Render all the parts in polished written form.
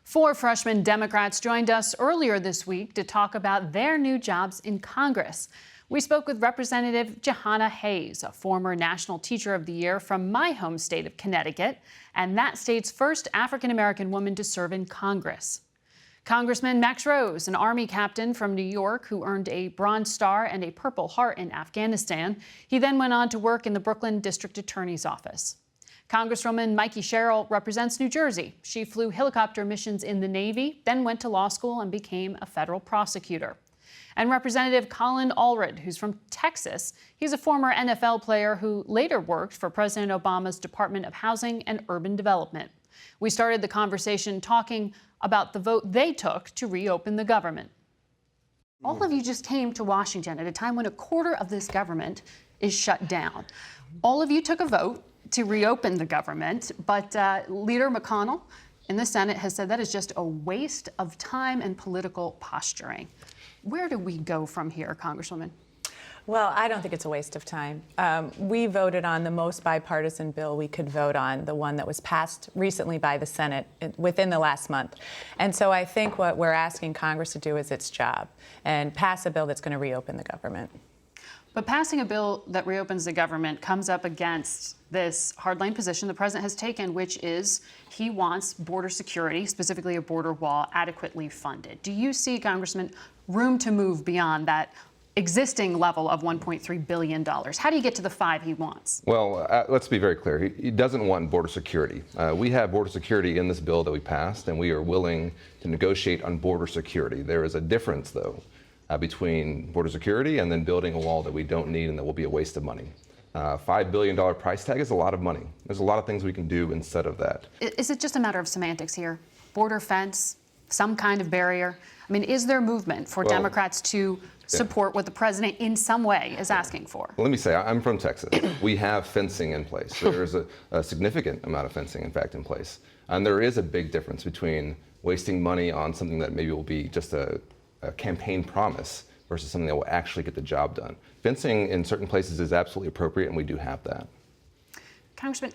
Four freshman Democrats joined us earlier this week to talk about their new jobs in Congress. We spoke with Representative Jahana Hayes, a former National Teacher of the Year from my home state of Connecticut, and that state's first African-American woman to serve in Congress. Congressman Max Rose, an Army captain from New York who earned a Bronze Star and a Purple Heart in Afghanistan. He then went on to work in the Brooklyn District Attorney's Office. Congresswoman Mikey Sherrill represents New Jersey. She flew helicopter missions in the Navy, then went to law school and became a federal prosecutor. And Representative Colin Allred, who's from Texas. He's a former NFL player who later worked for President Obama's Department of Housing and Urban Development. We started the conversation talking about the vote they took to reopen the government. All of you just came to Washington at a time when a quarter of this government is shut down. All of you took a vote to reopen the government, but Leader McConnell in the Senate has said that is just a waste of time and political posturing. Where do we go from here, Congresswoman? Well, I don't think it's a waste of time. We voted on the most bipartisan bill we could vote on, the one that was passed recently by the Senate within the last month. And so I think what we're asking Congress to do is its job and pass a bill that's going to reopen the government. But passing a bill that reopens the government comes up against this hardline position the president has taken, which is he wants border security, specifically a border wall, adequately funded. Do you see, Congressman, room to move beyond that existing level of $1.3 billion? How do you get to the $5 he wants? Well, let's be very clear. He doesn't want border security. We have border security in this bill that we passed, and we are willing to negotiate on border security. There is a difference, though, between border security and then building a wall that we don't need and that will be a waste of money. $5 billion price tag is a lot of money. There's a lot of things we can do instead of that. Is it just a matter of semantics here? Border fence, some kind of barrier? I mean, is there movement for Democrats to support what the president in some way is asking for? Well, let me say, I'm from Texas. We have fencing in place. There's a significant amount of fencing, in fact, in place. And there is a big difference between wasting money on something that maybe will be just a campaign promise versus something that will actually get the job done. Fencing in certain places is absolutely appropriate, and we do have that. Congressman,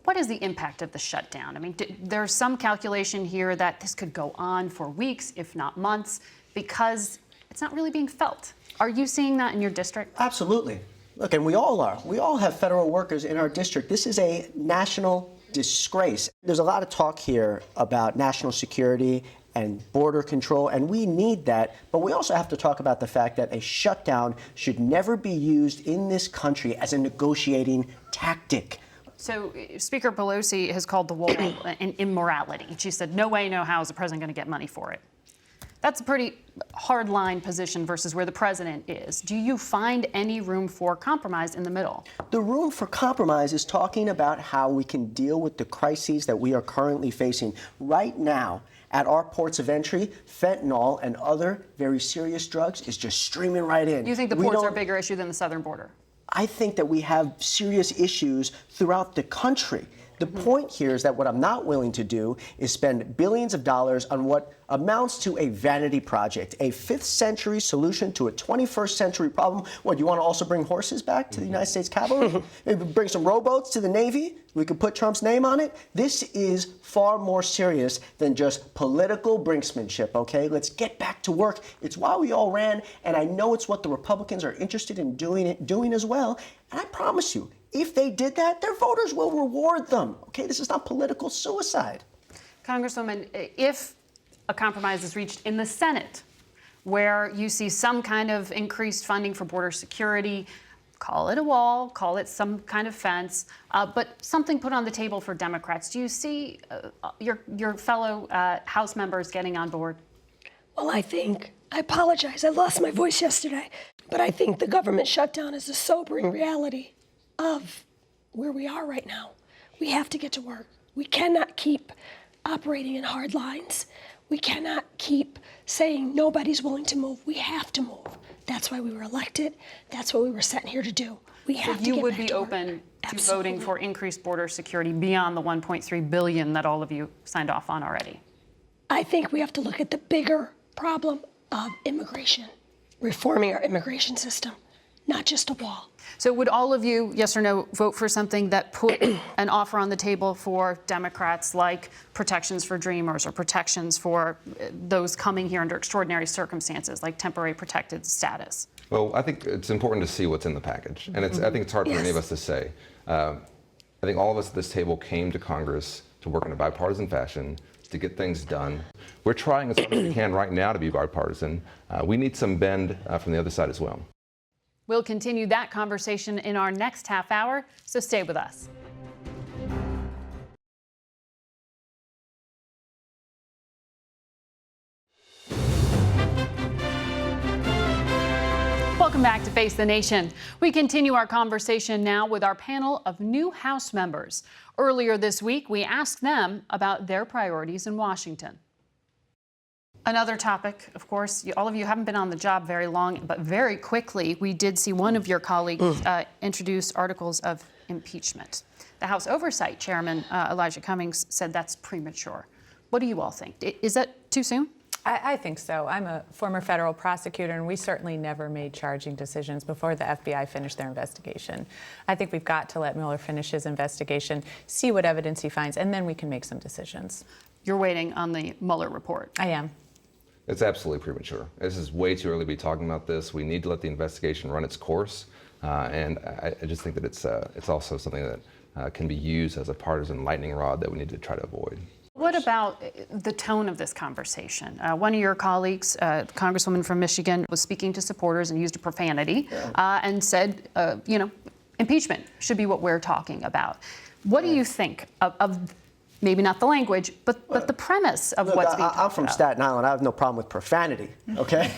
what is the impact of the shutdown? I mean, there's some calculation here that this could go on for weeks, if not months, because it's not really being felt. Are you seeing that in your district? Absolutely. Look, and we all are. We all have federal workers in our district. This is a national disgrace. There's a lot of talk here about national security and border control, and we need that. But we also have to talk about the fact that a shutdown should never be used in this country as a negotiating tactic. So Speaker Pelosi has called the wall an immorality. She said, no way, no how is the president going to get money for it. That's a pretty hard-line position versus where the president is. Do you find any room for compromise in the middle? The room for compromise is talking about how we can deal with the crises that we are currently facing right now. At our ports of entry, fentanyl and other very serious drugs is just streaming right in. You think the ports are a bigger issue than the southern border? I think that we have serious issues throughout the country. The point here is that what I'm not willing to do is spend billions of dollars on what amounts to a vanity project, a 5th century solution to a 21st century problem. What, you want to also bring horses back to the United States cavalry? Maybe bring some rowboats to the Navy? We could put Trump's name on it? This is far more serious than just political brinksmanship, okay? Let's get back to work. It's why we all ran, and I know it's what the Republicans are interested in doing as well. And I promise you, if they did that, their voters will reward them. Okay, this is not political suicide. Congresswoman, if a compromise is reached in the Senate, where you see some kind of increased funding for border security, call it a wall, call it some kind of fence, but something put on the table for Democrats, do you see your fellow House members getting on board? Well, I apologize, I lost my voice yesterday, but I think the government shutdown is a sobering reality of where we are right now. We have to get to work. We cannot keep operating in hard lines. We cannot keep saying nobody's willing to move. We have to move. That's why we were elected. That's what we were sent here to do. We have to get back to work. You would be open to voting for increased border security beyond the $1.3 billion that all of you signed off on already? I think we have to look at the bigger problem of immigration, reforming our immigration system. not just a wall. So would all of you, yes or no, vote for something that put an offer on the table for Democrats like protections for Dreamers or protections for those coming here under extraordinary circumstances like temporary protected status? Well, I think it's important to see what's in the package. And I think it's hard for any of us to say. I think all of us at this table came to Congress to work in a bipartisan fashion to get things done. We're trying as hard as we can right now to be bipartisan. We need some bend from the other side as well. We'll continue that conversation in our next half hour, so stay with us. Welcome back to Face the Nation. We continue our conversation now with our panel of new House members. Earlier this week, we asked them about their priorities in Washington. Another topic, of course, all of you haven't been on the job very long, but very quickly, we did see one of your colleagues introduce articles of impeachment. The House Oversight Chairman, Elijah Cummings, said that's premature. What do you all think? Is that too soon? I think so. I'm a former federal prosecutor, and we certainly never made charging decisions before the FBI finished their investigation. I think we've got to let Mueller finish his investigation, see what evidence he finds, and then we can make some decisions. You're waiting on the Mueller report. I am. It's absolutely premature. This is way too early to be talking about this. We need to let the investigation run its course. And I just think that it's also something that can be used as a partisan lightning rod that we need to try to avoid. What about the tone of this conversation? One of your colleagues, Congresswoman from Michigan, was speaking to supporters and used a profanity and said, impeachment should be what we're talking about. What do you think of maybe not the language, but the premise of what's being talked about? I'm from Staten Island. I have no problem with profanity, okay?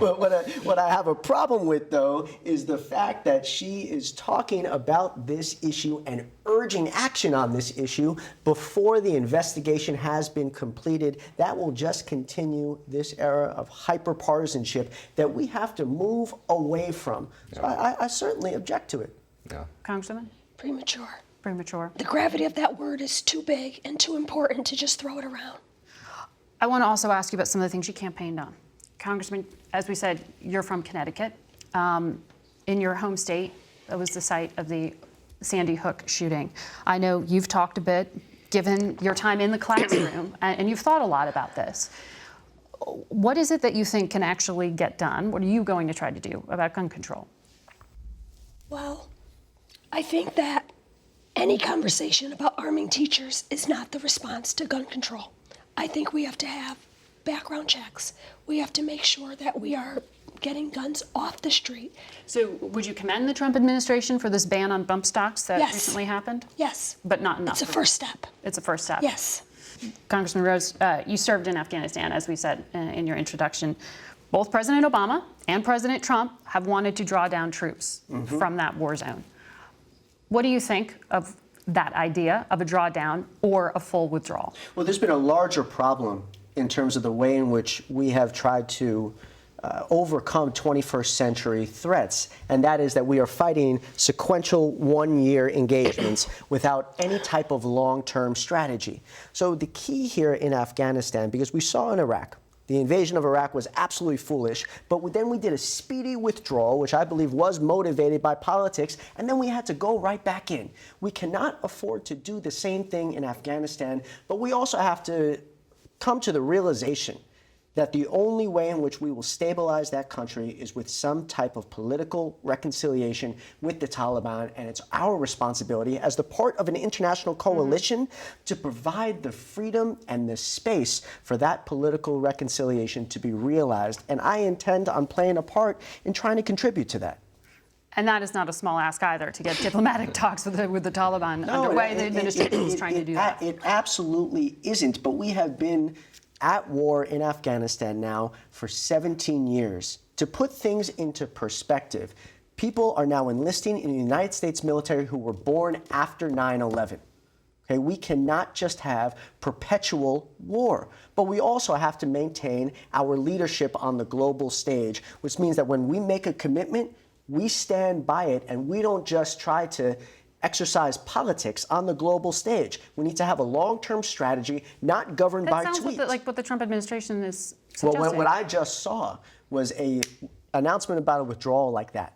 But what I have a problem with, though, is the fact that she is talking about this issue and urging action on this issue before the investigation has been completed. That will just continue this era of hyper-partisanship that we have to move away from. So I certainly object to it. Yeah. Congresswoman? Premature. Premature. The gravity of that word is too big and too important to just throw it around. I want to also ask you about some of the things you campaigned on. Congressman, as we said, you're from Connecticut. In your home state, that was the site of the Sandy Hook shooting. I know you've talked a bit, given your time in the classroom, and you've thought a lot about this. What is it that you think can actually get done? What are you going to try to do about gun control? Well, I think that any conversation about arming teachers is not the response to gun control. I think we have to have background checks. We have to make sure that we are getting guns off the street. So would you commend the Trump administration for this ban on bump stocks that Yes. recently happened? Yes. But not enough. It's a first step. It's a first step. Yes. Congressman Rose, you served in Afghanistan, as we said in your introduction. Both President Obama and President Trump have wanted to draw down troops from that war zone. What do you think of that idea of a drawdown or a full withdrawal? Well, there's been a larger problem in terms of the way in which we have tried to overcome 21st century threats, and that is that we are fighting sequential one-year engagements without any type of long-term strategy. So the key here in Afghanistan, because we saw in Iraq, the invasion of Iraq was absolutely foolish, but then we did a speedy withdrawal, which I believe was motivated by politics, and then we had to go right back in. We cannot afford to do the same thing in Afghanistan, but we also have to come to the realization that the only way in which we will stabilize that country is with some type of political reconciliation with the Taliban, and it's our responsibility as the part of an international coalition to provide the freedom and the space for that political reconciliation to be realized, and I intend on playing a part in trying to contribute to that. And that is not a small ask either, to get diplomatic talks with the Taliban underway. The administration is trying to do that. It absolutely isn't, but we have been at war in Afghanistan now for 17 years. To put things into perspective, people are now enlisting in the United States military who were born after 9/11. Okay, we cannot just have perpetual war, but we also have to maintain our leadership on the global stage, which means that when we make a commitment, we stand by it, and we don't just try to exercise politics on the global stage. We need to have a long-term strategy, not governed by tweets. That sounds like what the Trump administration is suggesting. Well, what I just saw was an announcement about a withdrawal like that,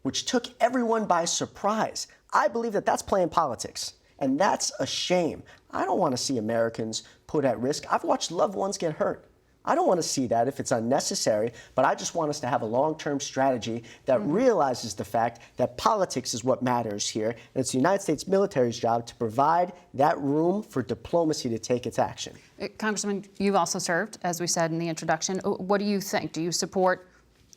which took everyone by surprise. I believe that that's playing politics, and that's a shame. I don't want to see Americans put at risk. I've watched loved ones get hurt. I don't want to see that if it's unnecessary, but I just want us to have a long-term strategy that realizes the fact that politics is what matters here, and it's the United States military's job to provide that room for diplomacy to take its action. Congressman, you've also served, as we said in the introduction. What do you think? Do you support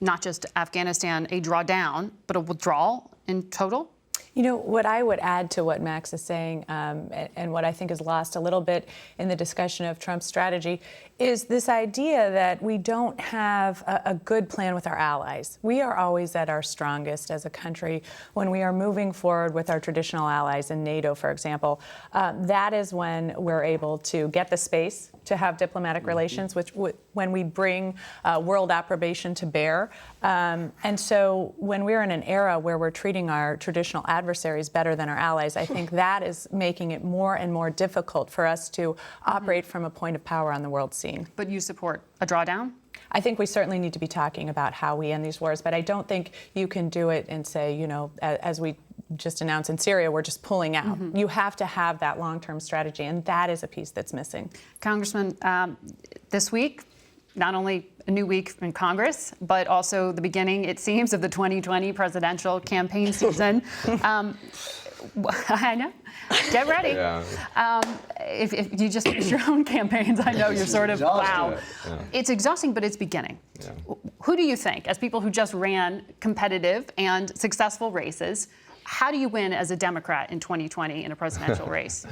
not just Afghanistan, a drawdown, but a withdrawal in total? You know, what I would add to what Max is saying, and what I think is lost a little bit in the discussion of Trump's strategy, is this idea that we don't have a good plan with our allies. We are always at our strongest as a country when we are moving forward with our traditional allies in NATO, for example. That is when we're able to get the space to have diplomatic relations, which when we bring world approbation to bear. And so when we're in an era where we're treating our traditional adversaries better than our allies, I think that is making it more and more difficult for us to operate from a point of power on the world scene. But you support a drawdown? I think we certainly need to be talking about how we end these wars, but I don't think you can do it and say, you know, as we just announced in Syria, we're just pulling out. You have to have that long-term strategy, and that is a piece that's missing. Congressman, this week, not only a new week in Congress, but also the beginning, it seems, of the 2020 presidential campaign season. I know. Get ready. Yeah. If you just fix your own campaigns, I know you're sort of, wow. Yeah. It's exhausting, but it's beginning. Yeah. Who do you think, as people who just ran competitive and successful races, how do you win as a Democrat in 2020 in a presidential race?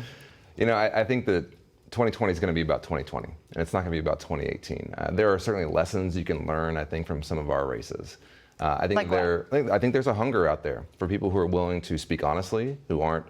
You know, I think that 2020 is going to be about 2020, and it's not going to be about 2018. There are certainly lessons you can learn, I think, from some of our races. I think I think there's a hunger out there for people who are willing to speak honestly, who aren't,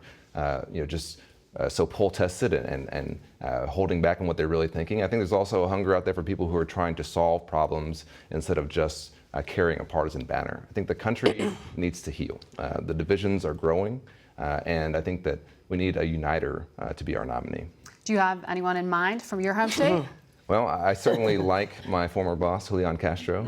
just so poll-tested and holding back on what they're really thinking. I think there's also a hunger out there for people who are trying to solve problems instead of just carrying a partisan banner. I think the country needs to heal. The divisions are growing, and I think that we need a uniter to be our nominee. Do you have anyone in mind from your home state? Well, I certainly like my former boss, Julian Castro,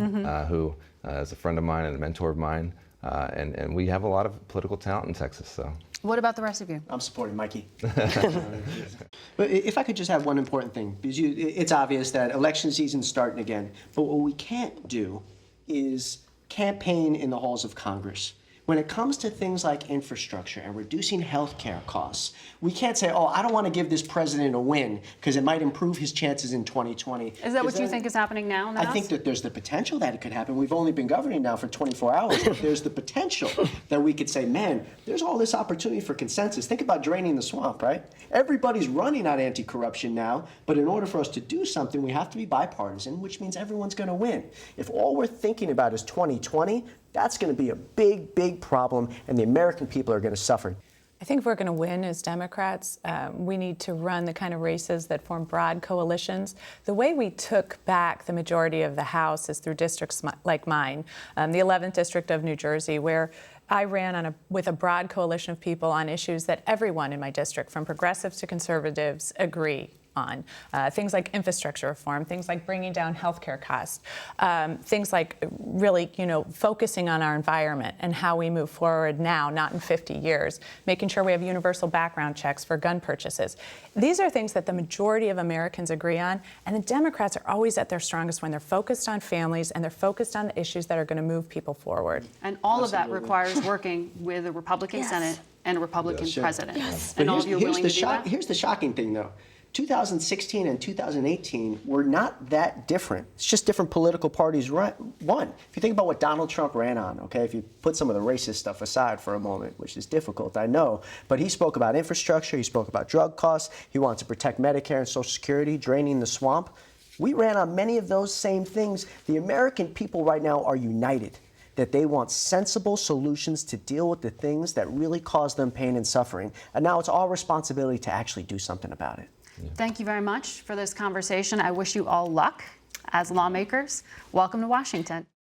who is a friend of mine and a mentor of mine, and we have a lot of political talent in Texas. So. What about the rest of you? I'm supporting Mikey. But if I could just have one important thing, because it's obvious that election season's starting again, but what we can't do is campaign in the halls of Congress. When it comes to things like infrastructure and reducing health care costs, we can't say, oh, I don't want to give this president a win because it might improve his chances in 2020. Is that what you think is happening now in the House? I think that there's the potential that it could happen. We've only been governing now for 24 hours, but there's the potential that we could say, man, there's all this opportunity for consensus. Think about draining the swamp, right? Everybody's running on anti-corruption now, but in order for us to do something, we have to be bipartisan, which means everyone's going to win. If all we're thinking about is 2020, that's going to be a big, big problem, and the American people are going to suffer. I think if we're going to win as Democrats, we need to run the kind of races that form broad coalitions. The way we took back the majority of the House is through districts like mine, the 11th District of New Jersey, where I ran with a broad coalition of people on issues that everyone in my district, from progressives to conservatives, agree on. Things like infrastructure reform, things like bringing down healthcare costs, things like really, focusing on our environment and how we move forward now, not in 50 years, making sure we have universal background checks for gun purchases. These are things that the majority of Americans agree on, and the Democrats are always at their strongest when they're focused on families and they're focused on the issues that are going to move people forward. And all of that requires working with a Republican Senate and a Republican president. Yes. And all of you are willing to do that? Here's the shocking thing, though. 2016 and 2018 were not that different. It's just different political parties won. If you think about what Donald Trump ran on, okay, if you put some of the racist stuff aside for a moment, which is difficult, I know, but he spoke about infrastructure, he spoke about drug costs, he wanted to protect Medicare and Social Security, draining the swamp. We ran on many of those same things. The American people right now are united, that they want sensible solutions to deal with the things that really cause them pain and suffering. And now it's our responsibility to actually do something about it. Thank you very much for this conversation. I wish you all luck as lawmakers. Welcome to Washington.